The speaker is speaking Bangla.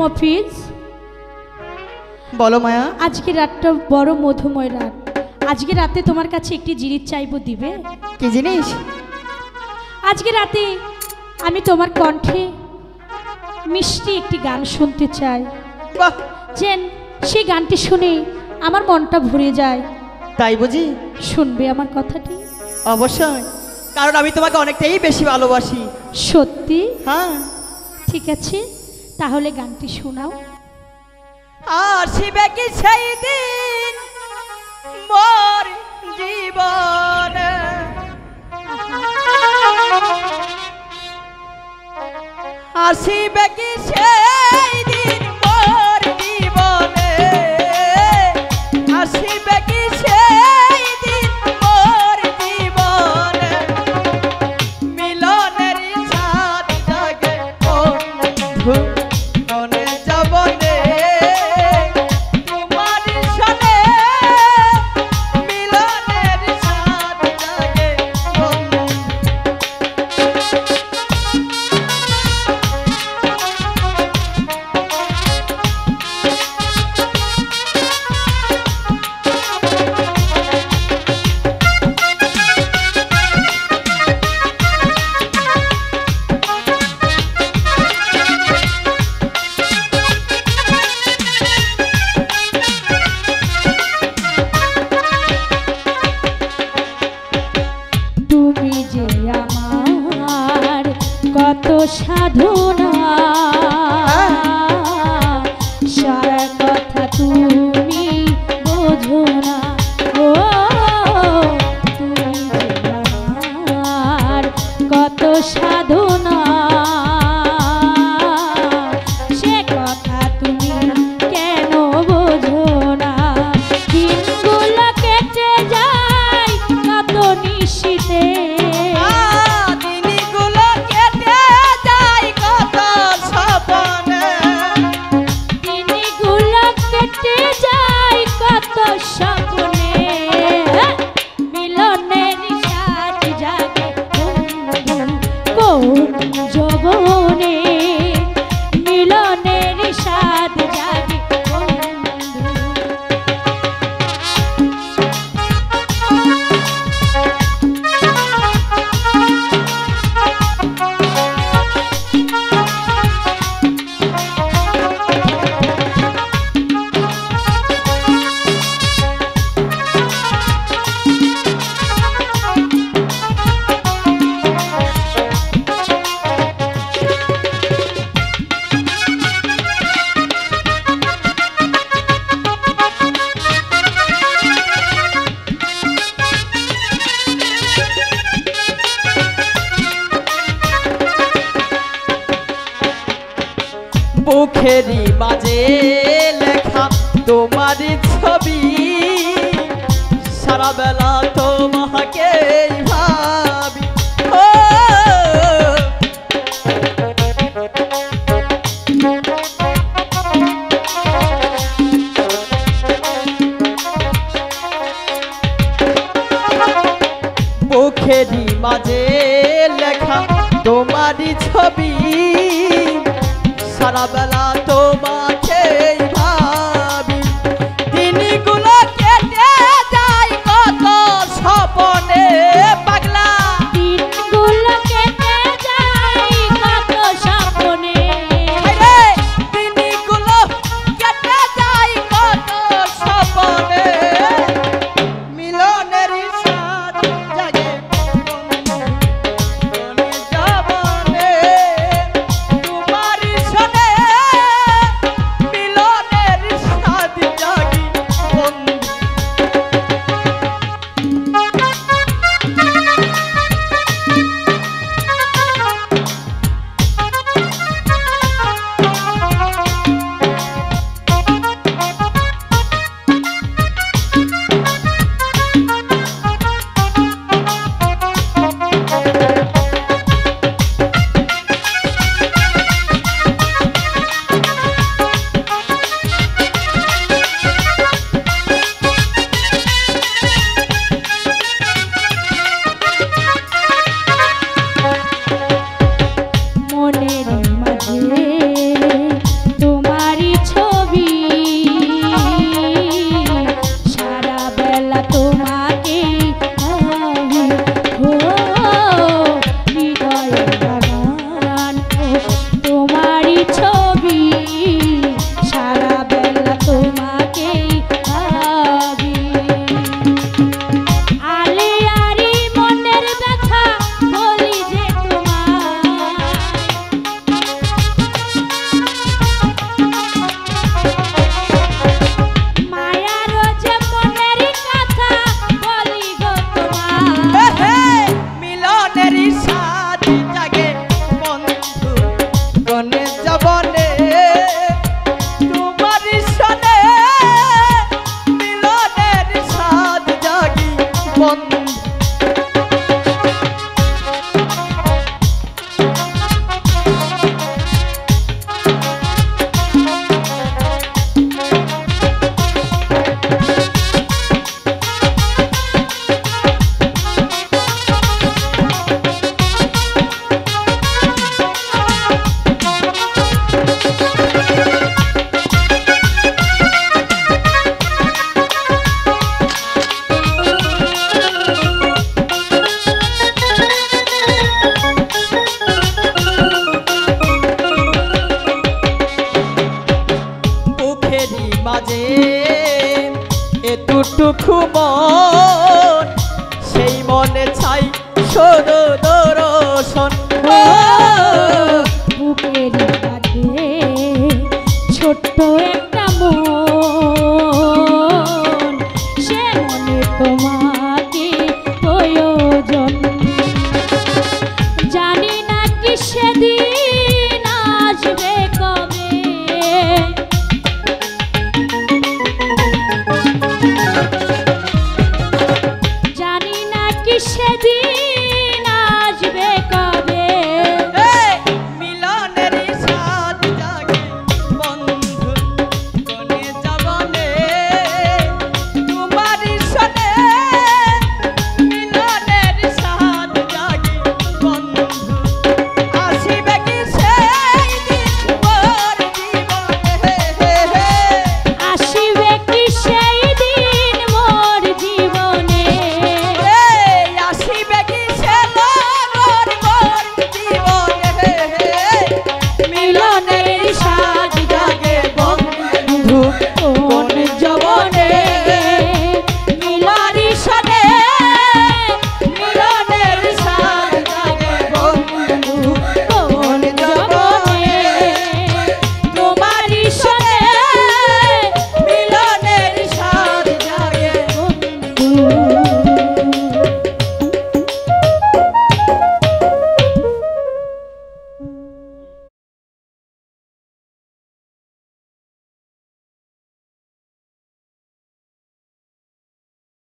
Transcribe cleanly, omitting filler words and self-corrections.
মফিজ, বলো মায়া। আজকে রাতটা বড় মধুময় রাত। আজকে রাতে তোমার কাছে একটি জিনিস চাইবো, দিবে? কি জিনিস? আজকে রাতে আমি তোমার কণ্ঠে মিষ্টি একটি গান শুনতে চাই। বাহ, যেন সেই গানটি শুনে আমার মনটা ভরে যায়। তাই বুঝি? শুনবে আমার কথাটি? অবশ্যই, কারণ আমি তোমাকে অনেকটাই বেশি ভালোবাসি। সত্যি? হ্যাঁ। ঠিক আছে, তাহলে গানটি শোনাও। আসিবে কি সেই দিন মোর জীবনে, আসিবে কি সেই দিন মোর জীবনে, আসিবে কি সেই দিন মোর জীবনে, মিলনের সাথ জাগে বন্ধু মনে যাবনে, তোমার সনে মিলনের সাথ জাগে বন্ধু। তুমি যে আমার কত সাধনা, সারা কথা তুমি বোঝো না। ও তুমি যে আমার কত সাধনা, সে কথা তুমি কেন বোঝো না। দিনগুলো কেটে যায় কত নিশিতে, দিনগুলো কেটে যায় কত স্বপ্নে, দিনগুলো কেটে যায় কত স্বপ্নে, মিলনের সাথ জাগে কোন যৌবনে, মিলনের সাথ জাগে বন্ধু। বুকেরই মাঝে লেখা তোমার ছবি, সারা বেলা তোমাকে ভাবি। ও বুকেরই মাঝে লেখা তোমার ছবি, সারা বেলা তোমাকে ভাবি। দিনগুলো কেটে যায় কত স্বপ্নে, পাগলা দিনগুলো কেটে যায় কত স্বপ্নে, দিনগুলো কেটে যায় কত স্বপ্নে, মিলনের সাথ জাগে মনে যাবনে, তোমার সনে সুখু মন সেই মনে ছাই শুধু দর্শন। বুকের কাছে ছোট্ট এক